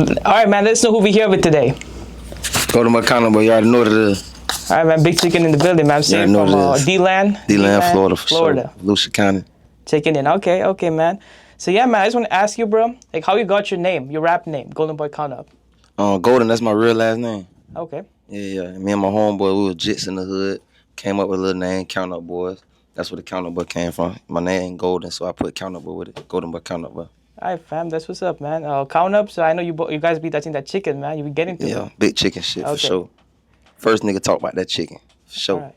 All right, man. Let's know who we here with today. Goldenboy Countup, boy. You already know what it is. All right, man. Big chicken in the building, man. I'm saying from D-Land. D-Land, Florida, for sure. Volusia County. Checking in. Okay, man. So yeah, man. I just want to ask you, bro, like how you got your name, your rap name, Goldenboy Countup. Golden, that's my real last name. Okay. Yeah. Me and my homeboy, we were jits in the hood. Came up with a little name, Countup Boys. That's where the Countup Boy came from. My name ain't Golden, so I put Countup Boy with it. Goldenboy Countup Boy. All right, fam. That's what's up, man. Count up. So I know you guys be touching that chicken, man. You be getting to it. Yeah, big chicken shit for sure. First nigga talk about that chicken, for sure. All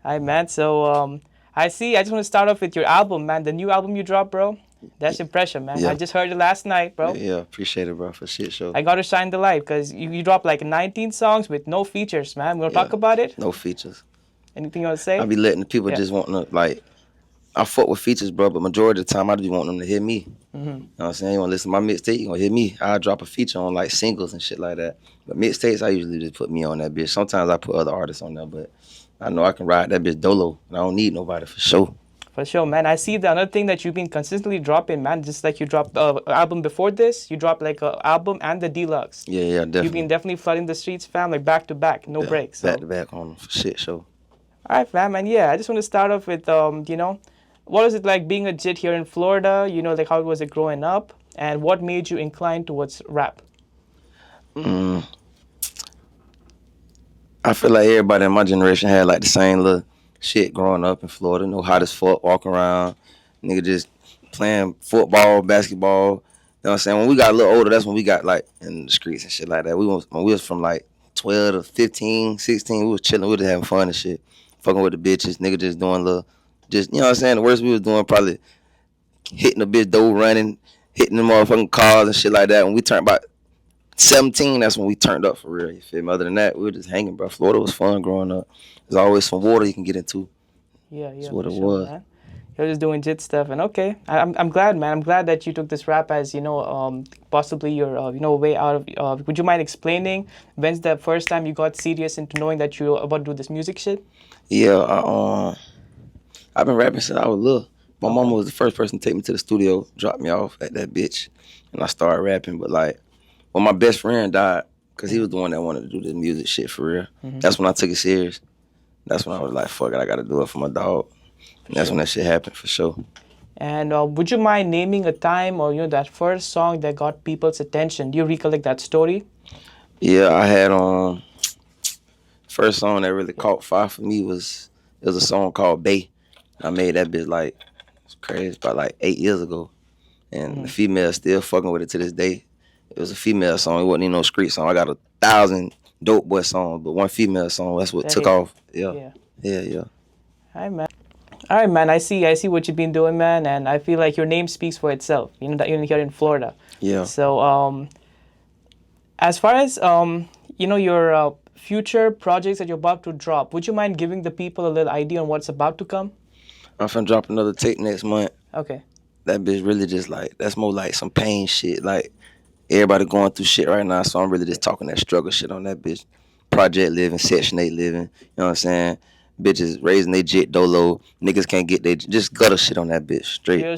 right, man. So I just want to start off with your album, man. The new album you dropped, bro. That's impression, man. Yeah. I just heard it last night, bro. Yeah, appreciate it, bro, for shit show. I gotta shine the light because you dropped like 19 songs with no features, man. We're gonna talk about it. No features. Anything you want to say? I be letting the people just want to, like, I fuck with features, bro, but majority of the time I just want them to hear me. You know what I'm saying? You want to listen to my mixtape, you want to hear me. I drop a feature on, like, singles and shit like that. But mixtapes, I usually just put me on that bitch. Sometimes I put other artists on there, but I know I can ride that bitch dolo, and I don't need nobody for sure. For sure, man. I see the another thing that you've been consistently dropping, man. Just like you dropped album before this, you dropped like an album and the deluxe. Yeah, definitely. You've been definitely flooding the streets, fam, like back to back, no breaks. Back to back on for shit show. All right, fam, and yeah, I just want to start off with, you know, what was it like being a jit here in Florida? You know, like how was it growing up? And what made you incline towards rap? I feel like everybody in my generation had like the same little shit growing up in Florida. You know, hot as fuck, walking around, nigga just playing football, basketball. You know what I'm saying? When we got a little older, that's when we got like in the streets and shit like that. When we was from like 12 to 15, 16, we was chilling, we was having fun and shit. Fucking with the bitches, nigga just doing little, just, you know what I'm saying? The worst we was doing probably hitting the bitch door running, hitting the motherfucking cars and shit like that. When we turned about 17, that's when we turned up for real, you feel me? Other than that, we were just hanging, bro. Florida was fun growing up. There's always some water you can get into. Yeah, that's what it was. Man. You're just doing jit stuff, and okay, I'm glad, man. I'm glad that you took this rap as, you know, possibly your, you know, way out of. Would you mind explaining when's the first time you got serious into knowing that you were about to do this music shit? Yeah, I've been rapping since I was little. My mama was the first person to take me to the studio, drop me off at that bitch, and I started rapping. But like, when my best friend died, cause he was the one that wanted to do this music shit for real. That's when I took it serious. That's when I was like, fuck it, I gotta do it for my dog. And that's when that shit happened, for sure. And would you mind naming a time or, you know, that first song that got people's attention? Do you recollect that story? Yeah, I had first song that really caught fire for me was a song called Bay. I made that bitch like, it's crazy, about like 8 years ago. And the female still fucking with it to this day. It was a female song, it wasn't even no street song. I got 1,000 dope boy songs, but one female song, that's what took off. Yeah. All right, man. I see what you've been doing, man, and I feel like your name speaks for itself. You know that you're here in Florida. Yeah. So, as far as you know, your future projects that you're about to drop, would you mind giving the people a little idea on what's about to come? I'm finna drop another tape next month. Okay. That bitch really just like, that's more like some pain shit. Like, everybody going through shit right now, so I'm really just talking that struggle shit on that bitch. Project living, Section 8 living, you know what I'm saying? Bitches raising their jit dolo. Niggas can't get their, just gutter shit on that bitch. Straight real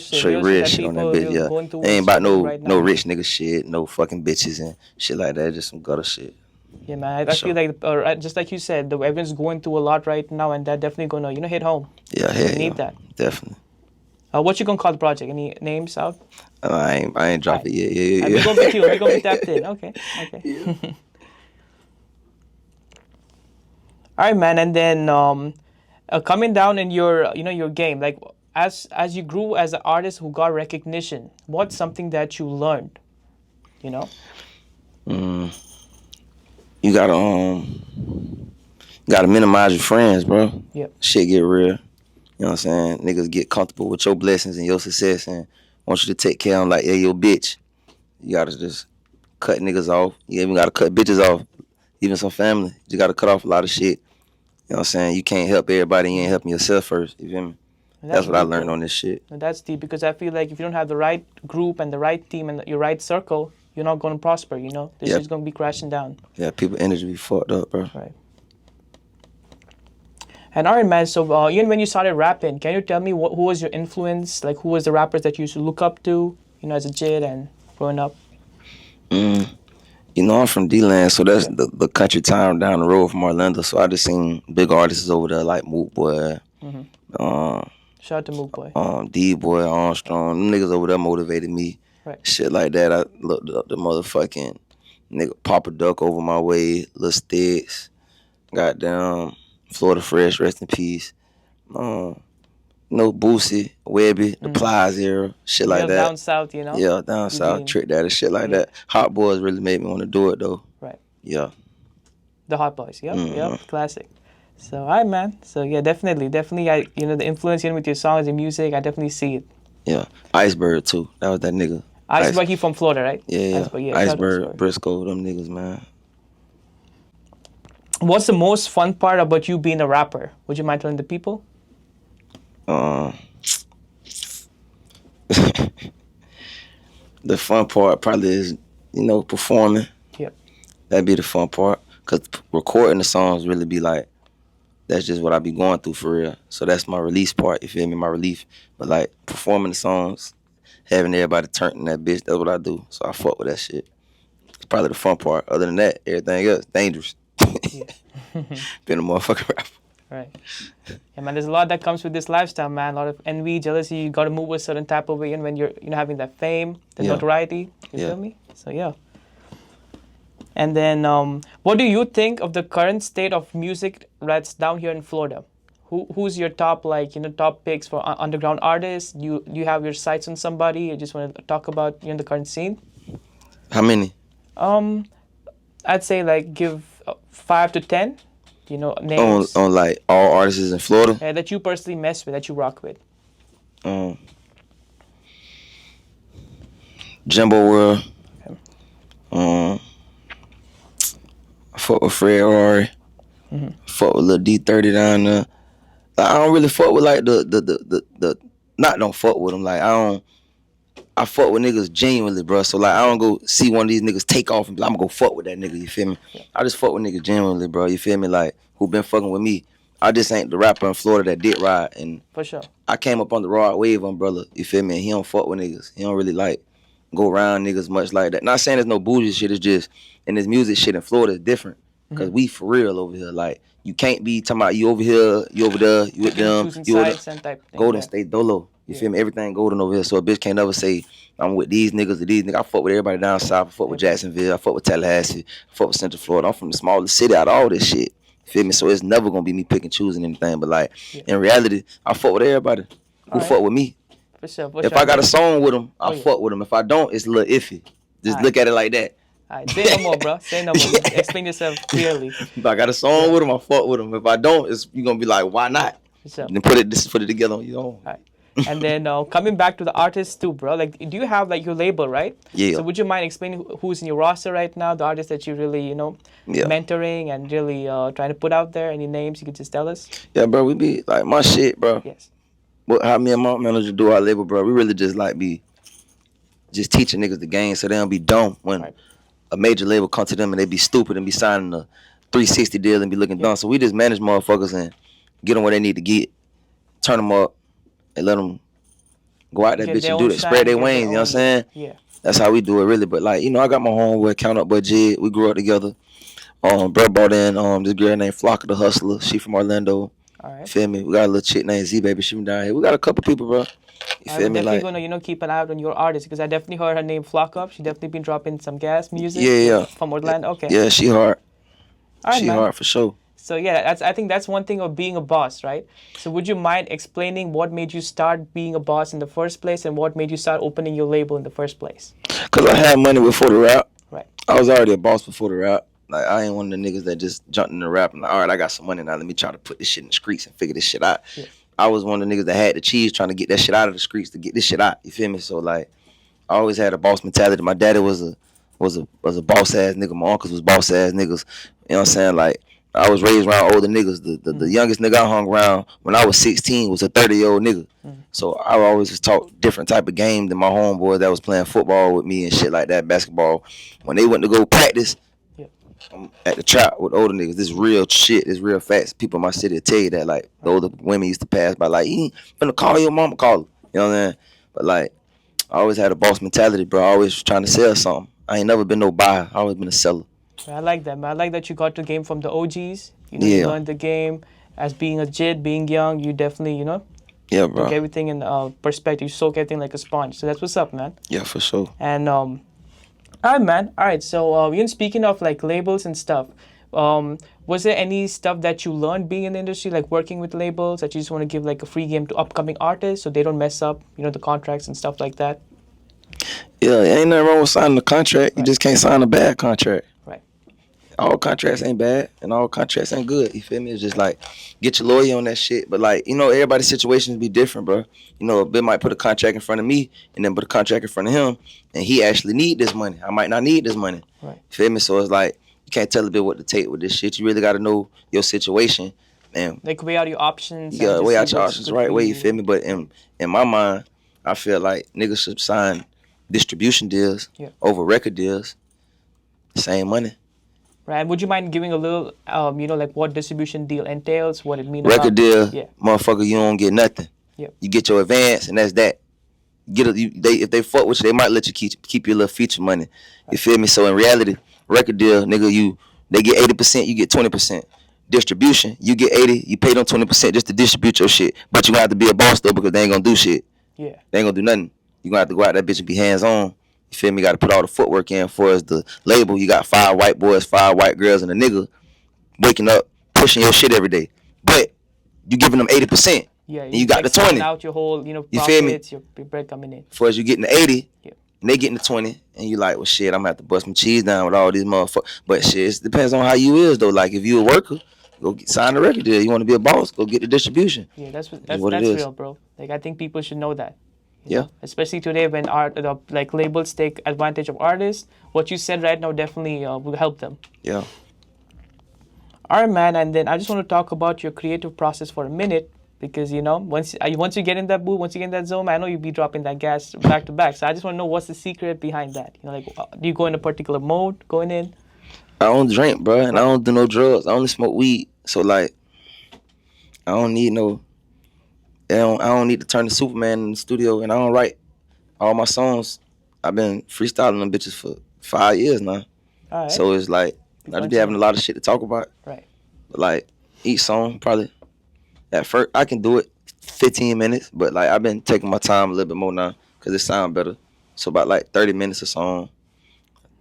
shit on that bitch, yeah. Ain't about no rich nigga shit, no fucking bitches and shit like that, just some gutter shit. Yeah, man, I feel like, just like you said, everyone's going through a lot right now, and that definitely gonna, you know, hit home. Yeah, you need that. Definitely. What you gonna call the project? Any names out? I ain't dropped it yet. Yeah. We're gonna be we're gonna be tapped in. Okay. All right, man. And then coming down in your, you know, your game, like as you grew as an artist who got recognition, what's something that you learned? You know. You gotta minimize your friends, bro. Yep. Shit get real. You know what I'm saying? Niggas get comfortable with your blessings and your success and want you to take care of them like they're your bitch. You gotta just cut niggas off. You even gotta cut bitches off. Even some family. You gotta cut off a lot of shit. You know what I'm saying? You can't help everybody, you ain't helping yourself first. You feel me? That's what I learned on this shit. And that's deep, because I feel like if you don't have the right group and the right team and your right circle, you're not gonna prosper, you know? This shit's gonna be crashing down. Yeah, people energy be fucked up, bro. Right. And all right, man, so even when you started rapping, can you tell me who was your influence? Like, who was the rappers that you used to look up to, you know, as a kid and growing up? Mm. You know, I'm from D-Land, so that's the country town down the road from Orlando. So I just seen big artists over there like Moot Boy, Mm-hmm. um, Shout out to Mook Boy. D-Boy, Armstrong. Them niggas over there motivated me. Right. Shit like that. I looked up the motherfucking nigga Papa Duck over my way, Lil Sticks, goddamn Florida Fresh, rest in peace. Um, no Boosie, Webby, the Mm-hmm. Plies era, shit like Real that. down south, you know. Yeah, down south, Eugene. Trick Daddy, shit like Yeah. that. Hot Boys really made me want to do it though. Right. Yeah. The Hot Boys. Yep. Mhm. Yep. Classic. So, all right, man. So, yeah, definitely. I, the influence with your songs and music, I definitely see it. Yeah. Iceberg too. That was that nigga. Iceberg, he from Florida, right? Yeah. Iceberg, yeah. Shout out Iceberg, Briscoe, them niggas, man. What's the most fun part about you being a rapper? Would you mind telling the people? The fun part probably is, performing. Yep. That'd be the fun part. Cause recording the songs really be like, that's just what I be going through for real. So that's my release part, you feel me? My relief. But like performing the songs, having everybody turning that bitch, that's what I do. So I fuck with that shit. It's probably the fun part. Other than that, everything else, dangerous. Yeah. Being a motherfucking rapper. Right. Yeah, man, there's a lot that comes with this lifestyle, man. A lot of envy, jealousy. You got to move a certain type of way in when you're, having that fame, the Yeah. notoriety. You Yeah. feel me? So, yeah. And then, what do you think of the current state of music that's down here in Florida? Who's your top, top picks for underground artists? You have your sights on somebody? You just want to talk about, the current scene? How many? I'd say, give 5 to 10, names. On like all artists in Florida? That you personally mess with, that you rock with. Jumbo World. Okay. I fuck with Fred Rory. Fuck with Lil D30 down there. Like, I don't really fuck with like the not don't fuck with them. Like I fuck with niggas genuinely, bro. So like I don't go see one of these niggas take off and be like, I'm gonna go fuck with that nigga, you feel me? Yeah. I just fuck with niggas genuinely, bro. You feel me? Like who been fucking with me. I just ain't the rapper in Florida that did ride, and For sure. I came up on the Rod Wave umbrella, you feel me? And he don't fuck with niggas. He don't really like go around niggas much like that. Not saying there's no bougie shit, it's just in this music shit in Florida is different. Cause we for real over here. Like you can't be talking about you over here, you over there, you with them, Choosing you with sides and type thing. Golden Yeah. State Dolo. You Yeah. feel me? Everything golden over here. So a bitch can't never say I'm with these niggas or these niggas. I fuck with everybody down south. I fuck with Jacksonville. I fuck with Tallahassee. I fuck with Central Florida. I'm from the smallest city out of all this shit. You feel me? So it's never gonna be me picking choosing anything. But like in reality, I fuck with everybody who Alright. fuck with me. For sure. If I got a song with them, I yeah. fuck with them. If I don't, it's a little iffy. Just Alright. look at it like that. All right, say no more, bro. Say no more. Explain yourself clearly. If I got a song with them, I fuck with them. If I don't, you gonna be like, why not? For sure. Then put it together on your own. All right. And then coming back to the artists too, bro. Like, do you have your label, right? Yeah. So would you mind explaining who's in your roster right now? The artists that you really, mentoring and really trying to put out there. Any names you could just tell us? Yeah, bro, we be like my shit, bro. Yes. How me and my manager do our label, bro. We really just be just teaching niggas the game so they don't be dumb when Right. a major label come to them and they be stupid and be signing a 360 deal and be looking dumb. So we just manage motherfuckers and get them where they need to get, turn them up, and let them go out that Get bitch their and do own that. shine, Spread their get wings, their you know what I'm own- saying? Yeah. That's how we do it, really. But I got my homeboy Countup budget. We grew up together. Bro brought in this girl named Flocka the Hustler. She from Orlando. All right. Feel me? We got a little chick named Z Baby. She from down here. We got a couple people, bro. You I'm feel me? definitely Like, gonna keep an eye out on your artists because I definitely heard her name Flock Up. She definitely been dropping some gas music. Yeah. From Orlando. Okay. yeah, she hard. All right, She man. hard for sure. So yeah, I think that's one thing of being a boss, right? So would you mind explaining what made you start being a boss in the first place and what made you start opening your label in the first place? Cause I had money before the rap. Right. I was already a boss before the rap. Like I ain't one of the niggas that just jumped in the rap and like, all right, I got some money now. Let me try to put this shit in the streets and figure this shit out. Yeah. I was one of the niggas that had the cheese trying to get that shit out of the streets to get this shit out. You feel me? So like, I always had a boss mentality. My daddy was a boss ass nigga. My uncles was boss ass niggas. You know what I'm saying? Like I was raised around older niggas. The youngest nigga I hung around when I was 16 was a 30-year-old nigga. So I always was taught different type of game than my homeboys that was playing football with me and shit like that, basketball. When they went to go practice, I'm at the trap with older niggas. This real shit. This real facts. People in my city will tell you that. Like the older women used to pass by like, you ain't finna call your mama, call her. You know what I'm saying? But like, I always had a boss mentality, bro. I always was trying to sell something. I ain't never been no buyer. I always been a seller. I like that, man. I like that you got the game from the OGs. You know, you Yeah. learned the game as being a jit, being young. You definitely, you know, Yeah, took bro. everything in perspective. You soak everything like a sponge. So that's what's up, man. Yeah, for sure. And all right, man. All right. So, you know, speaking of like labels and stuff, was there any stuff that you learned being in the industry, like working with labels, that you just want to give like a free game to upcoming artists so they don't mess up, you know, the contracts and stuff like that? Yeah, ain't nothing wrong with signing a contract. You just can't sign a bad contract. Right. All contracts ain't bad and all contracts ain't good. You feel me? It's just like get your lawyer on that shit. But like, you know, everybody's situations be different, bro. You know, a bit might put a contract in front of me and then put a contract in front of him, and he actually need this money. I might not need this money. Right. You feel me? So it's like you can't tell a bit what to take with this shit. You really got to know your situation, and Like weigh out your options. you got to and weigh just out see your what's options good the right for way. You feel me? But in my mind, I feel like niggas should sign distribution deals Yeah. over record deals. Same money. Right. And would you mind giving a little, you know, like what distribution deal entails, what it means? Record deal, Yeah. motherfucker, you don't get nothing. Yep. You get your advance, and that's that. If they fuck with you, they might let you keep your little feature money. You feel me? So in reality, record deal, nigga, they get 80%, you get 20%. Distribution, you get 80, you pay them 20% just to distribute your shit. But you gonna have to be a boss though, because they ain't gonna do shit. Yeah. They ain't gonna do nothing. You gonna have to go out that bitch and be hands on. You feel me? Got to put all the footwork in. For as the label, you got 5 white boys, 5 white girls, and a nigga waking up, pushing your shit every day. But you giving them 80%. Yeah. And you got the 20. Out your whole, you know, You feel me? profits, your bread coming in. For as you getting the 80, Yeah. and they getting the 20, and you like, well, shit, I'm gonna have to bust my cheese down with all these motherfuckers. But shit, it depends on how you is though. Like if you a worker, sign the record deal. You want to be a boss, go get the distribution. Yeah, that's what that's it is. real, bro. Like I think people should know that. you Yeah. know? Especially today when like labels take advantage of artists. What you said right now definitely will help them. Yeah. All right, man. And then I just want to talk about your creative process for a minute, because you know once you get in that mood, once you get in that zone, I know you'll be dropping that gas back to back. So I just want to know what's the secret behind that. You know, like do you go in a particular mode going in? I don't drink, bro, and I don't do no drugs. I only smoke weed. So like, I don't need no. I don't need to turn to Superman in the studio, and I don't write all my songs. I've been freestyling them bitches for 5 years now. All right. So it's like I just be having a lot of shit to talk about. Right. But like each song probably at first I can do it 15 minutes, but like I've been taking my time a little bit more now because it sounds better. So about like 30 minutes a song,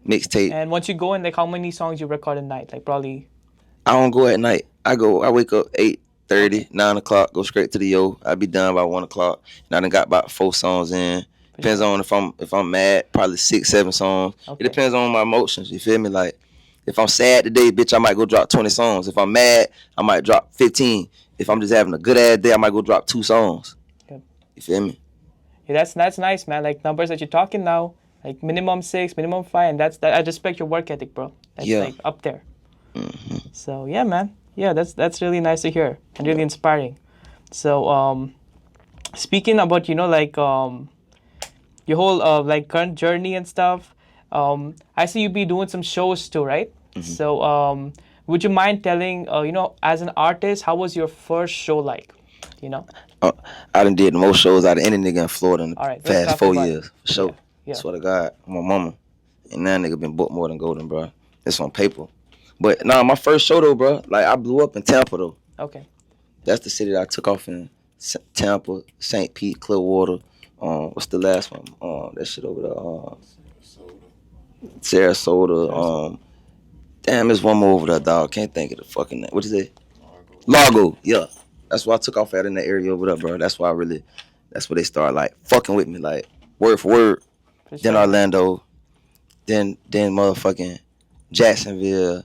mixtape. And once you go in, like how many songs you record a night? Like probably. I don't go at night. I wake up 8:30, 9 o'clock, go straight to the yo. I be done by 1 o'clock. And I done got about 4 songs in. Depends on if I'm mad, probably 6, 7 songs. Okay. It depends on my emotions. You feel me? Like if I'm sad today, bitch, I might go drop 20 songs. If I'm mad, I might drop 15. If I'm just having a good ass day, I might go drop 2 songs. Yep. You feel me? Yeah, that's nice, man. Like numbers that you're talking now, like minimum 6, minimum 5, and that I respect your work ethic, bro. That's Yeah. like up there. Mm-hmm. So yeah, man. Yeah, that's really nice to hear and really inspiring. So speaking about like your whole like current journey and stuff, I see you be doing some shows too, right? Mm-hmm. So would you mind telling as an artist, how was your first show like? I done did the most shows out of any nigga in Florida in the All right, let's past talk 4 about years. For sure. Yeah. Swear to God, my mama. And that nigga been booked more than Golden, bro. It's on paper. But nah, my first show though, bro, like I blew up in Tampa though. Okay. That's the city that I took off in. Tampa, St. Pete, Clearwater. What's the last one? That shit over there. Sarasota. Damn, there's one more over there, dog. Can't think of the fucking name. What is it? Largo. Yeah. That's why I took off at in that area over there, bro. That's why that's where they start like fucking with me, like word for word. For Then sure. Orlando. Then motherfucking Jacksonville.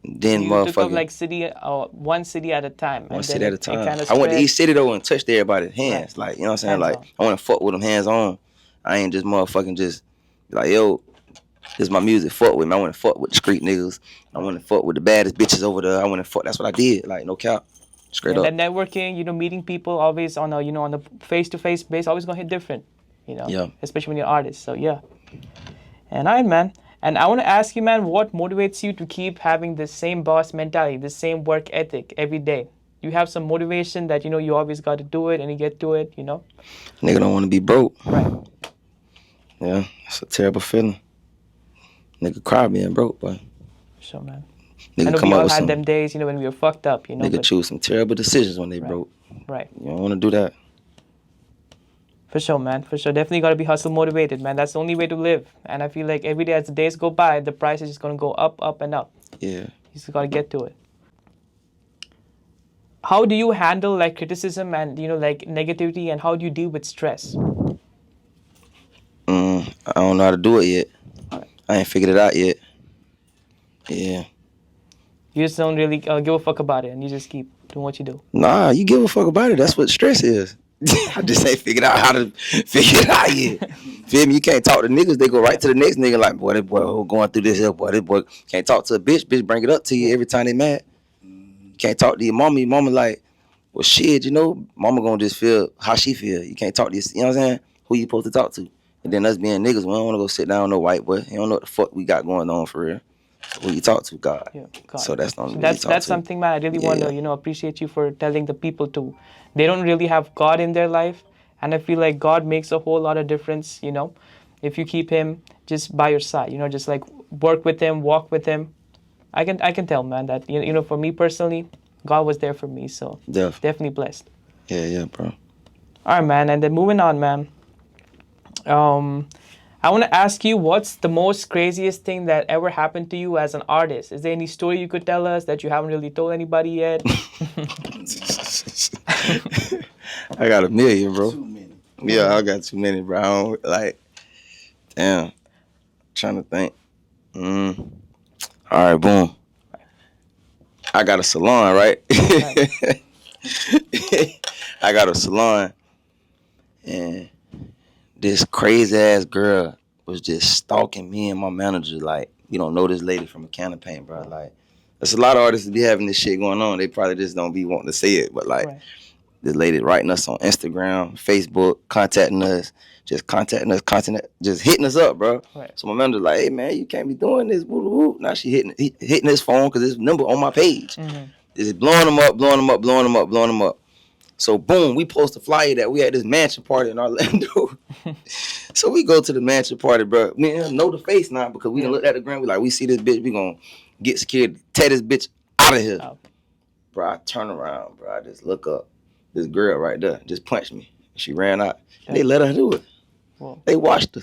Then You took up motherfucking like one city at a time. one and city then at a it time. kinda I went to spread. each city though and touched everybody's hands. Right. Like, you know what I'm saying? Hands Like, on. I want to fuck with them hands on. I ain't just motherfucking just be like, yo, this is my music. Fuck with me. I want to fuck with the street niggas. I want to fuck with the baddest bitches over there. I want to fuck. That's what I did. Like, no cap. Straight And up. then networking, meeting people always on a face-to-face base, always gonna hit different, Yeah. especially when you're an artist. So yeah. And all right, man. And I want to ask you, man, what motivates you to keep having the same boss mentality, the same work ethic every day? You have some motivation that you always got to do it and you get to it, Nigga don't want to be broke. Right. Yeah, it's a terrible feeling. Nigga cry being broke, boy. So, man. I Nigga know come we up all with had some. them days, you know, when we were fucked up, you know. Nigga choose some terrible decisions when they Right. broke. Right. You don't want to do that. For sure, man. For sure. Definitely got to be hustle motivated, man. That's the only way to live. And I feel like every day as the days go by, the price is just going to go up, up, and up. Yeah. You just got to get to it. How do you handle like criticism and, you know, like negativity, and how do you deal with stress? I don't know how to do it yet. Alright. I ain't figured it out yet. Yeah. You just don't really give a fuck about it, and you just keep doing what you do. Nah, you give a fuck about it. That's what stress is. I just ain't figured out how to figure it out yet. Feel me? You can't talk to niggas. They go right to the next nigga like, boy, this boy going through this here. Boy, this boy can't talk to a bitch. Bitch bring it up to you every time they mad. You can't talk to your mama. Your mama like, well, shit, you know, mama gonna just feel how she feel. You can't talk to this. You know what I'm saying? Who you supposed to talk to? And then us being niggas, we don't want to go sit down with no white boy. You don't know what the fuck we got going on for real. Who you talk to? God. Yeah, God. So that's not. That's something, man. I really want to, you know, appreciate you for telling the people to. They don't really have God in their life, and I feel like God makes a whole lot of difference. You know, if you keep Him just by your side, you know, just like work with Him, walk with Him. I can tell, man, that you know, for me personally, God was there for me. So definitely blessed. Yeah, bro. All right, man. And then moving on, man. I want to ask you, what's the most craziest thing that ever happened to you as an artist? Is there any story you could tell us that you haven't really told anybody yet? I got a million, bro. Too many. Yeah, I got too many, bro. I don't, like, damn. Trying to think. All right, boom. I got a salon, right? I got a salon, and this crazy ass girl was just stalking me and my manager. Like, we don't know this lady from a can of paint, bro. Like, there's a lot of artists that be having this shit going on. They probably just don't be wanting to say it, but like, this lady writing us on Instagram, Facebook, contacting us, just hitting us up, bro. Right. So my manager like, hey man, you can't be doing this. Woo, woo, woo. Now she hitting his phone because his number on my page. Mm-hmm. It's blowing him up. So boom, we post a flyer that we had this mansion party in Orlando. So we go to the mansion party, bro. We know the face now because we done looked at the ground. We like, we see this bitch, we gonna get security, tear this bitch out of here. Oh. Bro, I turn around, bro. I just look up. This girl right there just punched me. She ran out. They let her do it. Whoa. They watched her,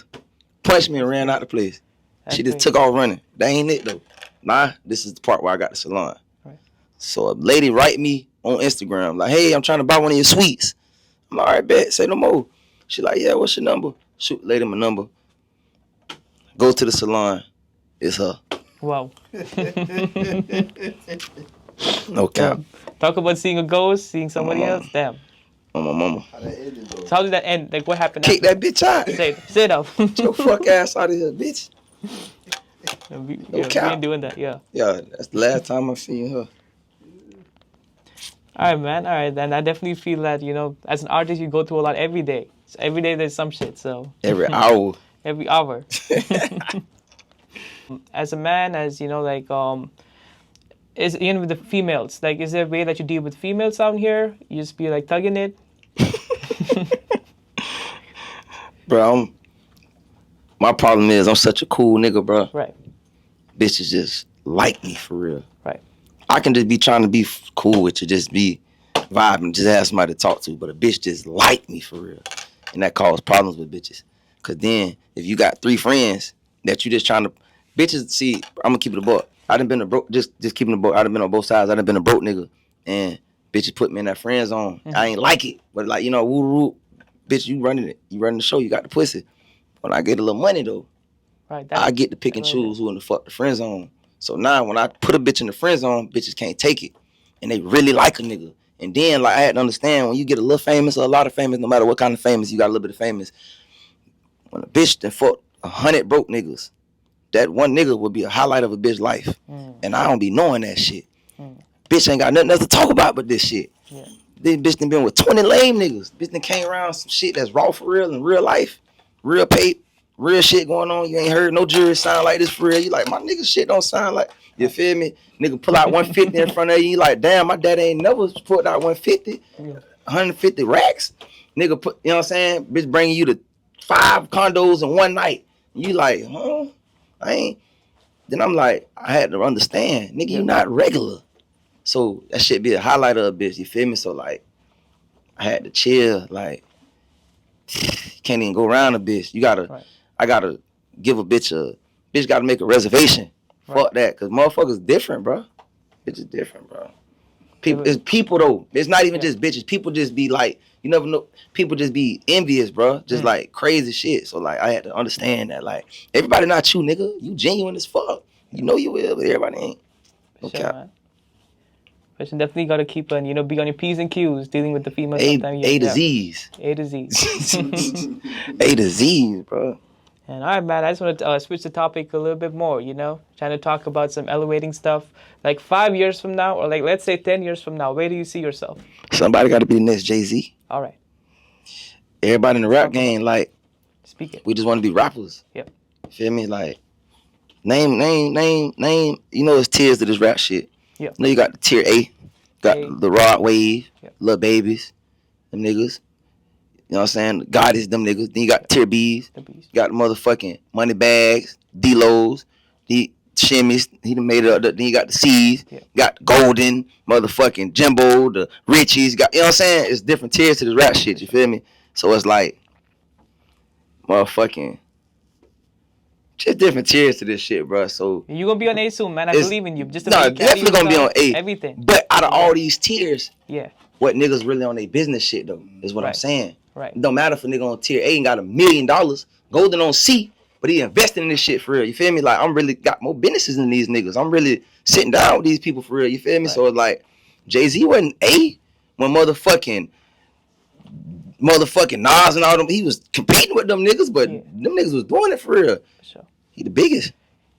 punched me and ran out the place. She just took off running. That ain't it though. Nah, this is the part where I got the salon. Right. So a lady write me on Instagram like, hey, I'm trying to buy one of your sweets. I'm like, all right, bet. Say no more. She like, yeah, what's your number? Shoot, lady, my number. Go to the salon. It's her. Wow. No cap. Talk about seeing a ghost, seeing somebody else. Damn. On my mama. So how did that end? Like, what happened? Kick that bitch out. Say it up. Get your fuck ass out of here, bitch. We cap. ain't doing that. Yeah. Yeah, that's the last time I seen her. All right, man. All right, then I definitely feel that, you know, as an artist, you go through a lot every day. So every day there's some shit. So every hour. Every hour. As a man, as you know, like is you know, with the females, like, is there a way that you deal with females out here? You just be like tugging it. Bro, my problem is I'm such a cool nigga, bro. Right. Bitches just like me for real. Right. I can just be trying to be cool with you, just be vibing, just have somebody to talk to, but a bitch just like me for real. And that causes problems with bitches. Cause then if you got 3 friends that you just trying to, bitches, see, I'm gonna keep it a buck. I done been a broke, just keeping the book. I done been on both sides. I done been a broke nigga, and bitches put me in that friend zone. Mm-hmm. I ain't like it, but like, you know, woo, bitch, you running it. You running the show. You got the pussy. When I get a little money though, right, I get to pick and choose who in the fuck the friend zone. So now when I put a bitch in the friend zone, bitches can't take it, and they really like a nigga. And then like I had to understand, when you get a little famous or a lot of famous, no matter what kind of famous, you got a little bit of famous. When a bitch done fuck 100 broke niggas, that one nigga would be a highlight of a bitch life. And I don't be knowing that shit. Bitch ain't got nothing else to talk about but this shit. Yeah. This bitch done been with 20 lame niggas. Bitch done came around some shit that's raw for real in real life. Real pay, real shit going on. You ain't heard no jury sound like this for real. You like, my nigga shit don't sound like, you feel me? Nigga pull out 150 in front of you. You like, damn, my daddy ain't never put out 150. 150 racks. Nigga put, you know what I'm saying? Bitch bringing you to 5 condos in one night. You like, huh? I ain't. then I'm like, I had to understand, nigga, you not regular. So that shit be a highlight of a bitch, you feel me? So like, I had to chill, like, can't even go around a bitch. I gotta give a bitch gotta make a reservation. Fuck that, cause motherfuckers different, bro. Bitch is different, bro. It's people though. It's not even just bitches. People just be like, you never know. People just be envious, bro. Just like crazy shit. So like, I had to understand that like, everybody not you, nigga. You genuine as fuck. You know you will, but everybody ain't. Okay. Sure, man. But you definitely got to keep on, be on your P's and Q's dealing with the females. A to Z's. A to Z's. A to Z's, bro. And all right, man, I just want to switch the topic a little bit more, trying to talk about some elevating stuff. Like 5 years from now, or like let's say 10 years from now, where do you see yourself? Somebody got to be the next Jay-Z. All right. Everybody in the rap game, like, speak it. We just want to be rappers. Yep. Feel me? Like, name. It's tiers to this rap shit. Yep. You got the tier A, got the Rod Wave, Lil Babies, them niggas. You know what I'm saying? God is them niggas. Then you got tier B's. You got the motherfucking Money Bags, D-Lows, the Shimmies. He done made it up. Then you got the C's. You got the Golden, motherfucking Jimbo, the Richies. You know what I'm saying? It's different tiers to this rap shit. You feel me? So it's like, motherfucking, just different tiers to this shit, bro. So you're gonna be on A soon, man. I believe in you. Definitely gonna be on A. Everything. But out of all these tiers, yeah, what niggas really on their business shit though is what I'm saying. Right. It don't matter if a nigga on tier A and got $1 million, Golden on C, but he investing in this shit for real. You feel me? Like, I'm really got more businesses than these niggas. I'm really sitting down with these people for real. You feel me? Right. So it's like, Jay-Z wasn't A when motherfucking Nas and all them, he was competing with them niggas, but them niggas was doing it for real. Sure. He the biggest.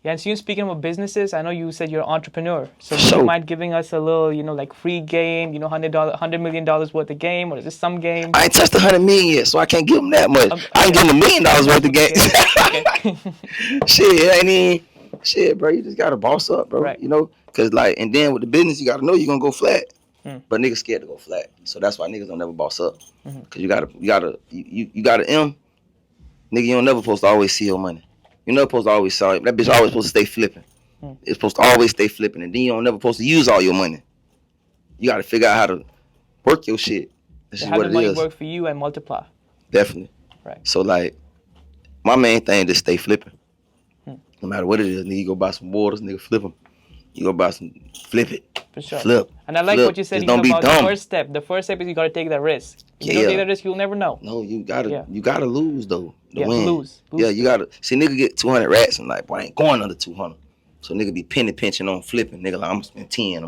Yeah, and so you speaking about businesses, I know you said you're an entrepreneur. So do you mind giving us a little, like free game, $100 million worth of game, or is this some game? I ain't touched $100 million yet, so I can't give him that much. Okay. I can give him $1 million worth of game. Okay. Shit, bro, you just gotta boss up, bro. Right. Cause like, and then with the business, you gotta know you're gonna go flat. But niggas scared to go flat, so that's why niggas don't never boss up. Cause you gotta M, nigga. You don't never supposed to always see your money. You're never supposed to always sell it. That bitch always supposed to stay flipping. It's supposed to always stay flipping, and then you don't never supposed to use all your money. You gotta figure out how to work your shit. That's how the money work for you and multiply. Definitely. Right. So like, my main thing is stay flipping. No matter what it is, nigga, you go buy some waters, nigga, flip them. You go buy some, flip it. For sure. Flip. And I like what you said about the first step. The first step is you gotta take that risk. If you don't take that risk, you'll never know. No, you gotta lose though. Lose. Yeah, you gotta see nigga get 200 rats and like, boy, I ain't going under 200. So nigga be penny pinching on flipping. Nigga like, I'm gonna spend 10.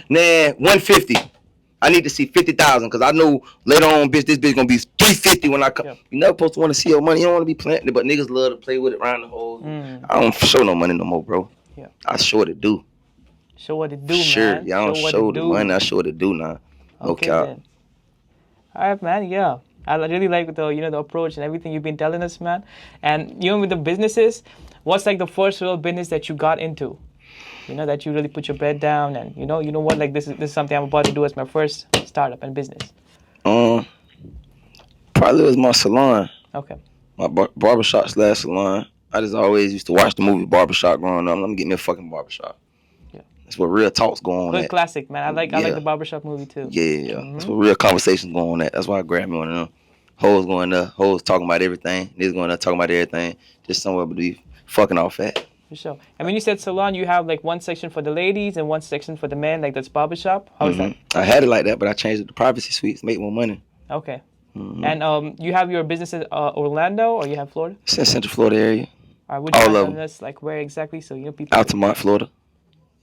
Nah, 150. I need to see 50,000 because I know later on, bitch, this bitch gonna be 350 when I come. Yep. You never supposed to want to see your money. You don't want to be planting, but niggas love to play with it around the hole. I don't show no money no more, bro. Yeah. I show what it do. Show what it do, man. Sure, yeah, I don't show the money. I show what it do now. Okay, then. All right, man. Yeah, I really like the the approach and everything you've been telling us, man. And with the businesses, what's like the first real business that you got into? That you really put your bed down and you know what, like this is something I'm about to do as my first startup and business. Probably was my salon. Okay. My barbershop / salon. I just always used to watch the movie Barbershop growing up. Let me get me a fucking barbershop. That's what real talks go on. Good classic, man. I like the Barbershop movie too. Yeah. That's what real conversations go on at. That's why I grabbed me one of them. Hoes going there, hoes talking about everything. Niggas going there talking about everything. Just somewhere to be fucking off at. For sure. And when you said salon, you have like one section for the ladies and one section for the men, like that's barbershop. How is that? I had it like that, but I changed it to privacy suites, make more money. Okay. And you have your business in Orlando or you have Florida? It's in Central Florida area. All right. Would you mind telling us like where exactly so people? Altamont, Florida.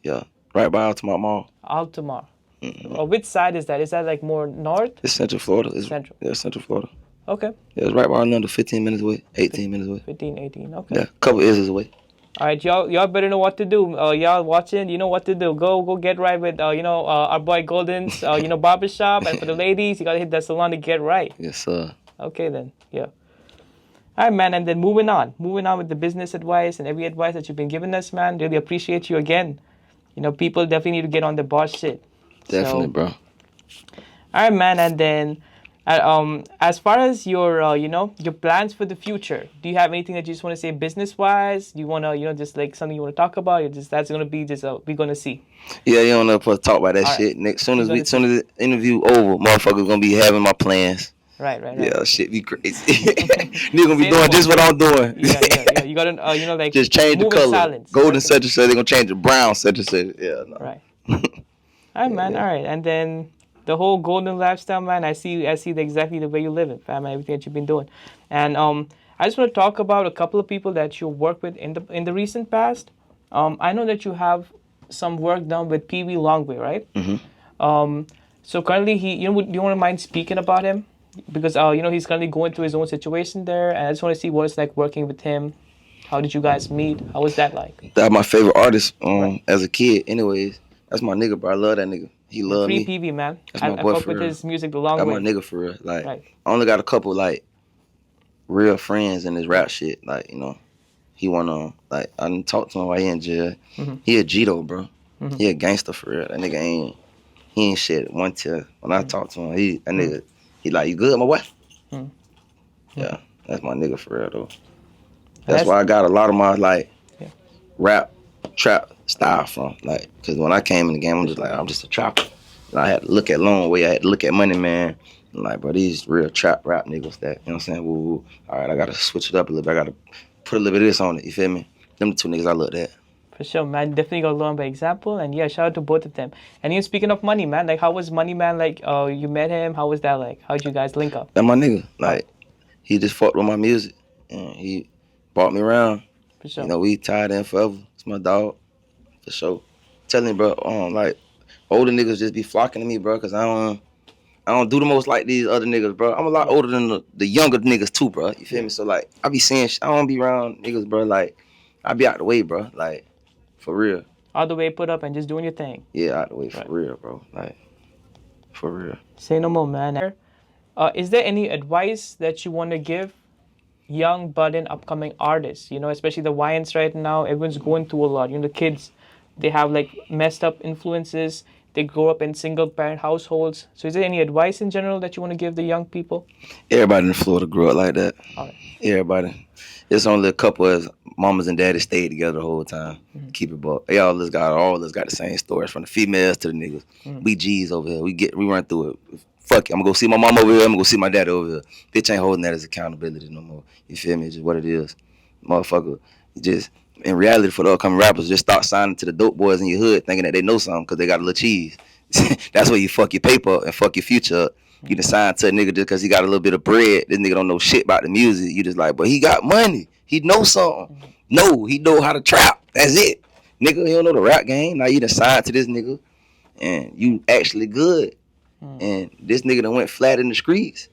Yeah. Right by Altamont Mall. Altamont. Which side is that? Is that like more north? It's Central Florida. Central. Yeah, Central Florida. Okay. Yeah, it's right by Orlando, 15 minutes away, 18 minutes away. 15, 18, okay. Yeah, a couple islands away. All right, y'all better know what to do. Y'all watching, you know what to do. Go get right with, our boy Golden's, barbershop. And for the ladies, you got to hit that salon to get right. Yes, sir. Okay, then. Yeah. All right, man. And then moving on with the business advice and every advice that you've been giving us, man. Really appreciate you again. People definitely need to get on the boss shit. Definitely, bro. All right, man. And then As far as your, your plans for the future, do you have anything that you just want to say business-wise? Do you want to, just like something you want to talk about? Or just that's gonna be just we're gonna see. Yeah, you don't know supposed to talk about that All right. shit. Next, soon We're as gonna soon see. as the interview over, motherfuckers gonna be having my plans. Right. Yeah, shit be crazy. Nigga gonna be Say no doing more. just what I'm doing. Yeah. You gotta, like Just change the move in color. silence. Golden Right? such and such. They gonna change the brown such and such. Yeah, no. Right. All right, man. All right, and then the whole golden lifestyle, man. I see exactly the way you live it, fam. And everything that you've been doing, and I just want to talk about a couple of people that you worked with in the recent past. I know that you have some work done with Pee Wee Longway, right? So currently, do you want to mind speaking about him? Because he's currently going through his own situation there, and I just want to see what it's like working with him. How did you guys meet? How was that like? That's my favorite artist Right. as a kid. Anyways, that's my nigga, bro. I love that nigga. He love Free me. Pee Wee, man. That's my I boy fuck for with real. his music the long That's way. my nigga for real. Like, Right. I only got a couple like real friends in this rap shit. Like, he wanna like I didn't talk to him while he in jail. He a G though, bro. He a gangster for real. That nigga ain't shit. One till when I talk to him, that nigga he like, you good, my boy? Yeah, that's my nigga for real though. That's why I got a lot of my like rap trap style from. Like, cause when I came in the game, I'm just like, I'm just a trapper. And I had to look at Long Way, I had to look at Money Man. I'm like, bro, these real trap rap niggas that, you know what I'm saying? Woo, woo. All right, I gotta switch it up a little bit. I gotta put a little bit of this on it, you feel me? Them the two niggas I looked at. For sure, man. Definitely got to learn by example. And yeah, shout out to both of them. And even speaking of Money Man, like how was Money Man like? You met him. How was that like? How'd you guys link up? That my nigga. Like, he just fucked with my music and he brought me around. For sure. We tied in forever. It's my dog. For sure. Telling you, bro, like older niggas just be flocking to me, bro, cause I don't do the most like these other niggas, bro. I'm a lot older than the younger niggas too, bro. You feel me? So like, I be saying, I don't be around niggas, bro. Like, I be out the way, bro. Like, for real. Out the way, put up, and just doing your thing. Yeah, out the way, for real, bro. Like, for real. Say no more, man. Is there any advice that you want to give young, budding, upcoming artists? Especially the YNs right now. Everyone's going through a lot. The kids, they have like messed up influences. They grow up in single-parent households. So is there any advice in general that you want to give the young people? Everybody in Florida grew up like that. All right. Everybody. It's only a couple of mamas and daddies stayed together the whole time. Keep it buck. They all got the same stories, from the females to the niggas. We G's over here. We run through it. Fuck it. I'm gonna go see my mom over here. I'm gonna go see my dad over here. Bitch ain't holding that as accountability no more. You feel me? It's just what it is. Motherfucker, just in reality for the upcoming rappers, just start signing to the dope boys in your hood thinking that they know something because they got a little cheese. That's where you fuck your paper up and fuck your future up. You done sign to a nigga just because he got a little bit of bread. This nigga don't know shit about the music. You just like, but he got money. He know something. No, he know how to trap. That's it. Nigga, he don't know the rap game. Now you done signed to this nigga and you actually good. And this nigga done went flat in the streets.